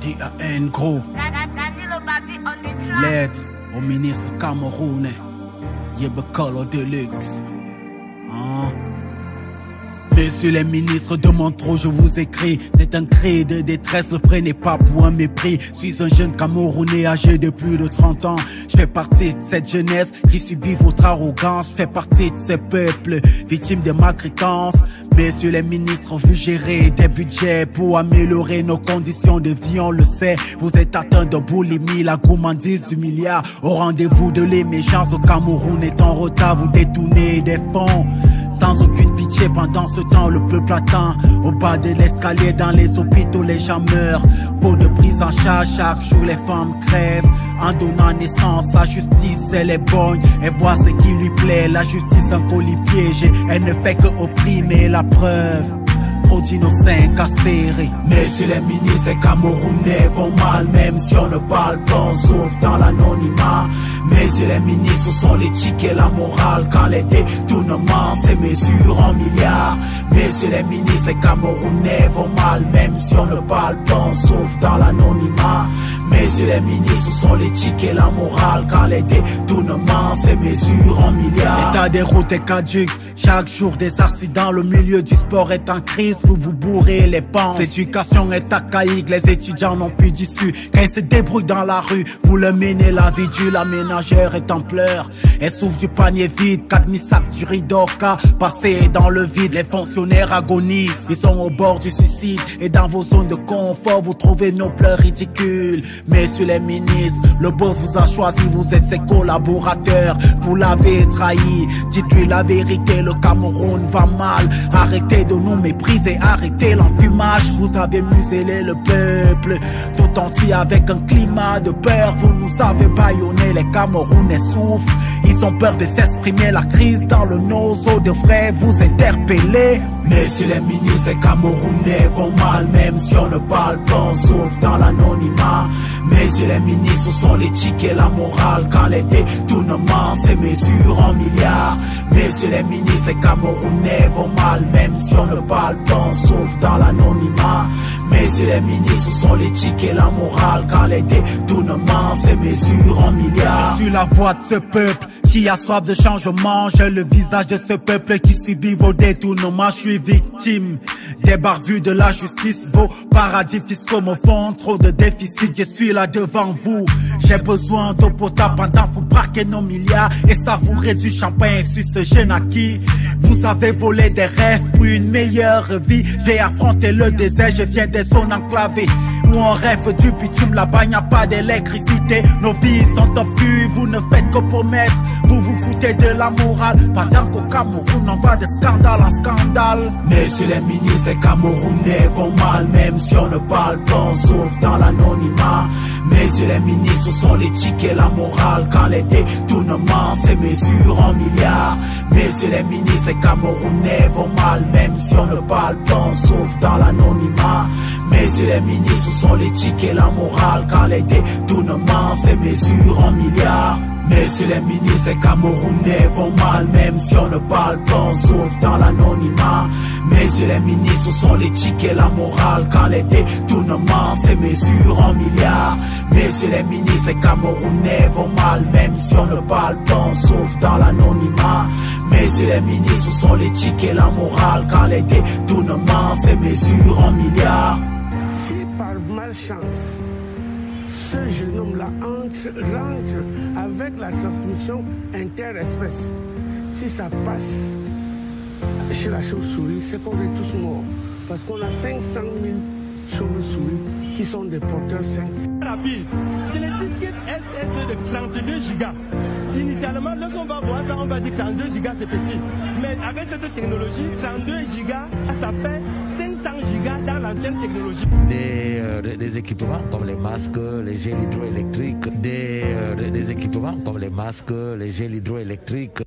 DAN gros. Lettre au ministre camerounais. Yebekolo Deluxe. Hein? Messieurs les ministres de Montreux, je vous écris. C'est un cri de détresse, ne prenez pas pour un mépris. Je suis un jeune Camerounais âgé de plus de 30 ans. Je fais partie de cette jeunesse qui subit votre arrogance. Je fais partie de ce peuple victime de maltraitance. Messieurs les ministres, vous gérez des budgets pour améliorer nos conditions de vie, on le sait. Vous êtes atteint de boulimie, la gourmandise du milliard. Au rendez-vous de l'émergence, au Cameroun est en retard. Vous détournez des fonds sans aucune pitié. Pendant ce temps, le peuple attend au bas de l'escalier. Dans les hôpitaux, les gens meurent. Faute de prise en charge, chaque jour les femmes crèvent. En donnant naissance, la justice elle est bonne. Elle voit ce qui lui plaît. La justice un colis piégé. Elle ne fait que opprimer la preuve. Trop d'innocents incarcérés. Messieurs les ministres, les Camerounais vont mal. Même si on ne parle pas, on sauve dans l'anonymat. Messieurs les ministres, ce sont l'éthique et la morale. Quand les détournements se mesurent en milliards. Messieurs les ministres, les Camerounais vont mal. Même si on ne parle pas, on sauve dans l'anonymat. Messieurs les ministres, ce sont l'éthique et la morale. Quand les détournements se mesurent en milliards. L'état des routes est caduque. Chaque jour des accidents. Le milieu du sport est en crise. Vous vous bourrez les pans. L'éducation est archaïque. Les étudiants n'ont plus d'issue. Quand ils se débrouillent dans la rue, vous le menez la vie dure. La ménagère est en pleurs. Elle souffre du panier vide. 4000 sacs du Ridoka passés dans le vide. Les fonctionnaires agonisent. Ils sont au bord du suicide. Et dans vos zones de confort, vous trouvez nos pleurs ridicules. Messieurs les ministres, le boss vous a choisi. Vous êtes ses collaborateurs. Vous l'avez trahi. Dites-lui la vérité. Le Cameroun va mal. Arrêtez de nous mépriser. Arrêtez l'enfumage. Vous avez muselé le peuple tout entier avec un climat de peur. Vous nous avez bâillonné. Les Camerounais souffrent. Ils ont peur de s'exprimer. La crise dans le nozo devrait vous interpeller. Messieurs les ministres, les Camerounais vont mal. Même si on ne parle pas, on sauve dans l'anonymat. Messieurs les ministres, ce sont l'éthique et la morale. Quand les détournements se mesurent en milliards. Messieurs les ministres, les Camerounais vont mal. Même si on ne parle pas, on sauve dans l'anonymat. Messieurs les ministres, ce sont l'éthique et la morale. Quand les détournements se mesurent en milliards. Je suis la voix de ce peuple qui a soif de changement. J'ai le visage de ce peuple qui subit vos détournements. Je suis victime des barbus de la justice. Vos paradis fiscaux me font trop de déficit. Je suis là devant vous. J'ai besoin d'eau potable pendant que vous braquez nos milliards et savourer du champagne sur ce jeune acquis. Vous avez volé des rêves pour une meilleure vie. J'ai affronté le désert, je viens des zones enclavées où on rêve du bitume, là-bas n'y a pas d'électricité. Nos vies sont obscures, vous ne faites que promettre. Vous vous foutez de la morale, pendant qu'au Cameroun on va de scandale en scandale. Messieurs les ministres, les Camerounais vont mal. Même si on ne parle pas, on sauve dans l'anonymat. Messieurs les ministres, ce sont l'éthique et la morale. Quand les détournements se mesurent en milliards. Messieurs les ministres, les Camerounais vont mal. Même si on ne parle pas, on sauve dans l'anonymat. Messieurs les ministres, ce sont l'éthique et la morale. Quand les détournements se mesurent en milliards. Messieurs les ministres, les Camerounais vont mal. Même si on ne parle pas, on sauve dans l'anonymat. Messieurs les ministres, ce sont l'éthique et la morale. Quand les détournements se mesurent en milliards. Messieurs les ministres, les Camerounais vont mal. Même si on ne parle pas, on sauve dans l'anonymat. Messieurs les ministres, ce sont l'éthique et la morale. Quand les détournements se mesurent en milliards. Si par malchance ce jeune homme-là rentre avec la transmission interespèce, si ça passe chez la chauve-souris, c'est qu'on est tous morts. Parce qu'on a 500 000 chauves-souris qui sont des porteurs sains. Rapide, c'est les disquettes SSD de 32 gigas. Initialement, lorsqu'on va voir ça, on va dire que 32 gigas c'est petit. Mais avec cette technologie, 32 gigas, ça fait 500 gigas dans l'ancienne technologie. Des équipements comme les masques, les gels hydroélectriques, des équipements comme les masques, les gels hydroélectriques.